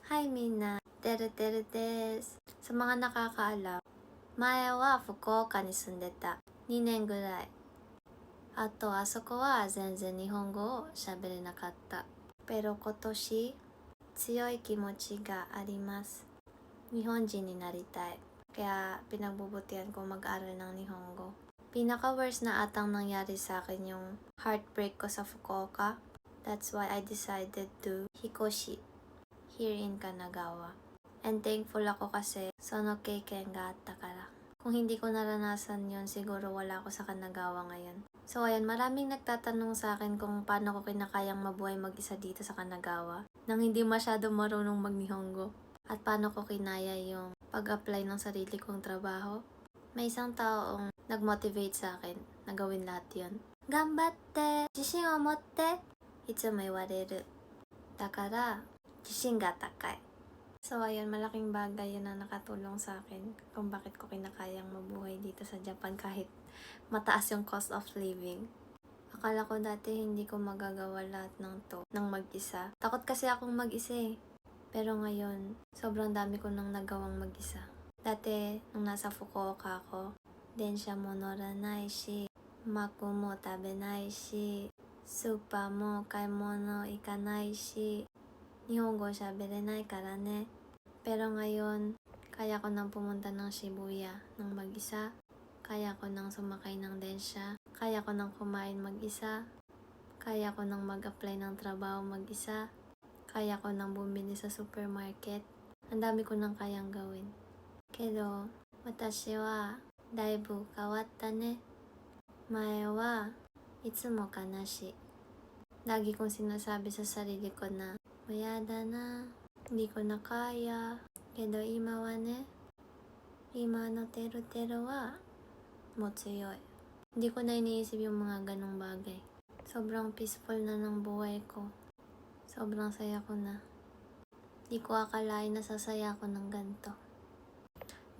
Hi minna, Teru Teru desu. Sa mga nakakaalam, 前は福岡に住んでた。2年ぐらい。あとあそこは全然日本語を喋れなかった。Pero 今年、強い気持ちがあります。日本人になりたい。Kaya pinagbubutihan ko mag-aral ng Nihongo. Pinaka-worst na atang nangyari sa akin yung heartbreak ko sa Fukuoka. That's why I decided to hikoshi here in Kanagawa. And thankful ako kasi sono keiken ga atta kara. Kung hindi ko naranasan yun, siguro wala ako sa Kanagawa ngayon. So ayan, maraming nagtatanong sa akin kung paano ko kinakayang mabuhay mag-isa dito sa Kanagawa nang hindi masyado marunong mag-Nihongo. At paano ko kinaya yung pag-apply ng sarili kong trabaho. May isang taong nag-motivate sa akin na gawin lahat yun. Gambatte! Jishin o motte! Itsumo iwareru. Dakara, jishin ga takai. So ayun, malaking bagay yun na nakatulong sa akin kung bakit ko kinakayang mabuhay dito sa Japan kahit mataas yung cost of living. Akala ko dati hindi ko magagawa lahat ng to nang mag-isa. Takot kasi akong mag-isa eh. Pero ngayon, sobrang dami ko nang nagawang mag-isa. Dati, nung nasa Fukuoka ako, densha mo noranai shi, maku mo tabenai shi, supa mo kaimono ikanai shi, Nihongo shaberenai kara ne. Pero ngayon, kaya ko nang pumunta ng Shibuya ng mag-isa, kaya ko nang sumakay ng densya, kaya ko nang kumain mag-isa, kaya ko nang mag-apply ng trabaho mag-isa, kaya ko nang bumili sa supermarket. Ang dami ko nang kayang gawin. Pero, watashi wa daibu kawatta ne. Mae wa itsumo kanashi. Lagi kong sinasabi sa sarili ko na, mayada na, hindi ko na kaya. Pero ima wa ne, ima no teru teru wa mo tsuyoy. Hindi ko na iniisip yung mga ganong bagay. Sobrang peaceful na ng buhay ko. Sobrang saya ko na. Di ko akalain na sasaya ako ng ganito.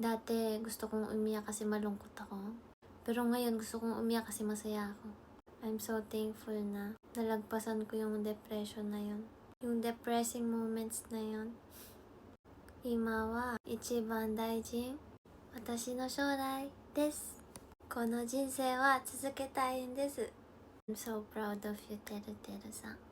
Dati gusto kong umiyak kasi malungkot ako. Pero ngayon gusto kong umiyak kasi masaya ako. I'm so thankful na nalagpasan ko yung depression na yun. Yung depressing moments na yun. Ima wa ichiban daijin watashi no shourai desu. Kono jinsei wa tsuzuketai desu. I'm so proud of you, Teru Teru-san.